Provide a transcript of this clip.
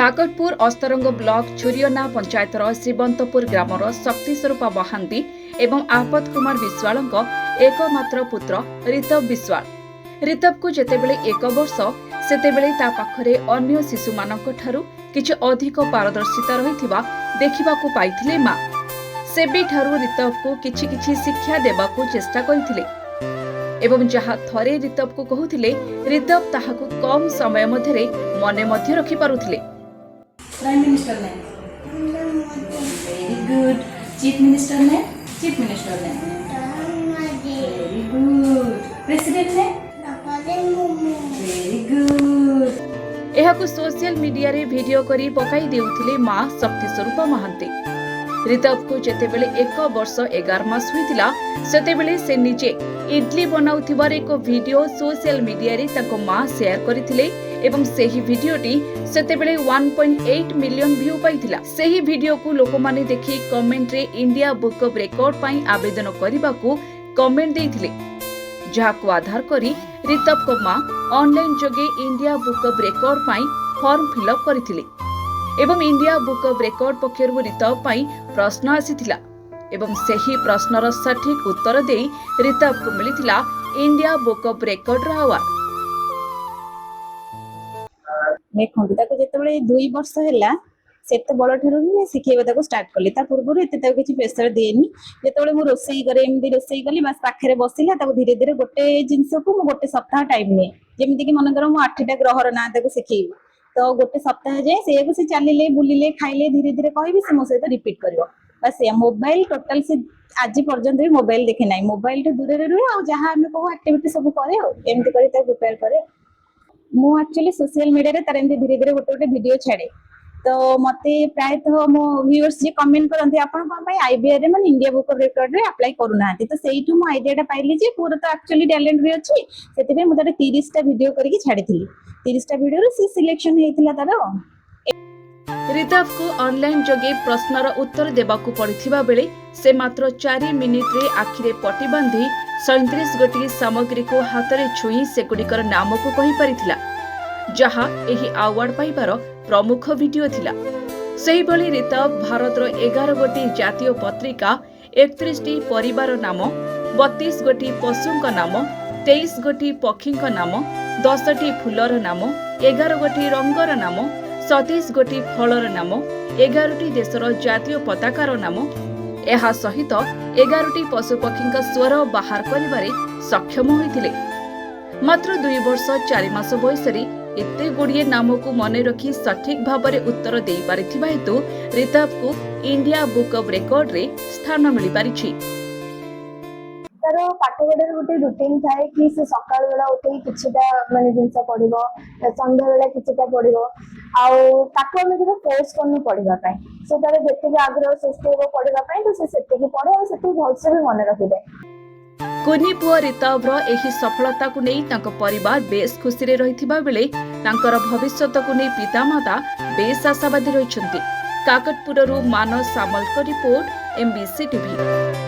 Kakatpur अस्तरंग block छुरियना पंचायतर श्रीबंतपुर grammar शक्ति स्वरूप महांती एवं आपत कुमार विश्वाल एकमात्र पुत्र ऋतव विश्वाल। ऋतव को जेतेबेले 1 वर्ष सेतेबेले ता पाखरे अन्य शिशु मानक ठारू किछि अधिक पारदर्शिता रहिथिबा देखिबाकू पाइथिले मां। सेबी ठारू ऋतव को किछि किछि शिक्षा देबाकू चेष्टा करिथिले एवं जहाँ थरे ऋतव को कहूथिले ऋतव ताहाकू कम समय मध्यरे मने मध्य रखि पारुथिले। प्राइम मिनिस्टर ने वेरी गुड। चीफ मिनिस्टर ने वेरी गुड। प्रेसिडेंट ने वेरी गुड। एहाकू सोशल मीडिया रे वीडियो करी पकाई देउथिले मां शक्ति स्वरूप महांती। ऋतव को जेतेबेले 1 वर्ष 11 मास होइतिला सेतेबेले से निजे इडली बनाउथिबार एक वीडियो सोशल मीडिया रे ताको मां शेयर करिथिले एवं सेही वीडियोटी सेतेबेले 1.8 मिलियन व्यू पाइथिला। सेही वीडियो को लोक माने देखि कमेंट रे इंडिया बुक ऑफ रिकॉर्ड पई आवेदन करिबाकू कमेंट देइथिले, जाहाकू आधार करी ऋतव को मां ऑनलाइन जोगे इंडिया बुक ऑफ रिकॉर्ड पई फॉर्म फिलअप करिथिले एवं इंडिया बुक ऑफ रिकॉर्ड पक्षरु ऋतव पई प्रश्न आसीथिला एवं सेही प्रश्नर सठिक उत्तर देई ऋतव को मिलिथिला India book of record award. देखो ताको जेतेबेले 2 वर्ष हैला सेते बड़ ठरु ही सिखेबा ताको स्टार्ट करली। ता पूर्व एते ताको किछि प्रेशर देनी। जेतेबेले मु रोसई करे एमदी रोसई कली बस पाखरे बसिला ताको धीरे धीरे गोटे जिंस को मु गोटे सप्ताह टाइम ने जेमिति कि मन कर मु 8टा ग्रहर ना ताको सिखेई तो गोटे सप्ताह जाए से चलिले बुलिले खाइले धीरे धीरे कहबी से मो सहित रिपीट करिवो। बस मोबाइल टोटल से आज पर्यंत भी मोबाइल देखे ना, मोबाइल ठू दूर रुहे आ जहाँ आम कहू एक्टिविटी सब करे एमती कर प्रिपेयर करे। मु एक्चुअली सोशल मीडिया रे तार एमती धीरे धीरे गोटे गोटे वीडियो छाड़े तो मते प्रायतः मो व्यूअर्स जे कमेंट करंती आपण कोन भाई आईबीआर रे माने इंडिया बुक ऑफ रिकॉर्ड रे अप्लाई करू नांती तो सेइठु मो आईडियाटा पाइली जे पूरा तो एक्चुअली टैलेंट भी अछि सेते मु तारे 30 टा वीडियो करके छाड़ीथिली। 30 टा वीडियो रे सी सिलेक्शन हेतिला तारो। ऋतव को ऑनलाइन जोगे प्रश्नर उत्तर देबाकू पड़िथिबा बेले से मात्र 4 मिनिट रे आखिरे पटी बांधी 37 गोटी सामग्री को हाथ में छुई से गुड़िकर नाम को कहि परिथिला, जहाँ एही अवार्ड पाइबार प्रमुख वीडियो थिला। सेही भली ऋतव भारत रो 11 गोटी जातीय पत्रिका 31 टी परिवार नाम 32 गोटी पशुंक नाम 23 गोटी पक्षींक नाम 10 टी फूलर नाम 11 गोटी रंगर नाम 27 गोटी फलर नाम 11 टी देशर जातीय पताकार नाम एहा सहित 11 टी पशुपक्षींक स्वर बाहर करिबारे सक्षम होइथिले। मात्र 2 वर्ष 4 मास बयसरी एते गुड़िए नाम को मने रखी सठिक भावरे उत्तर दे पारिथिबा हेतु ऋतव को इंडिया बुक ऑफ रिकॉर्ड रे स्थान मिली पारिछि। तार पाठपढ़ार गोटे रुटीन थाए कि से सकाळ बेला उठे किछिटा माने जिंस पढिबो, संध्या बेला किछिटा पढिबो आउ ताको हम जब फोर्स करनु पढिबा पय से तार जेते भी आग्रह सृष्टि हो पढिबा पय तो से सेते की पढे और सेते भलसे भी मन रखि दे। कुनी पुआ ऋतव रो एही सफलता को नै तांको परिवार बेस खुशी रे रहिथिबा बेले तांकर भविष्यत को नै पितामाता बेस आशावादी रहिछन्ति। काकटपुररू मानस सामल को रिपोर्ट, MBC टीवी।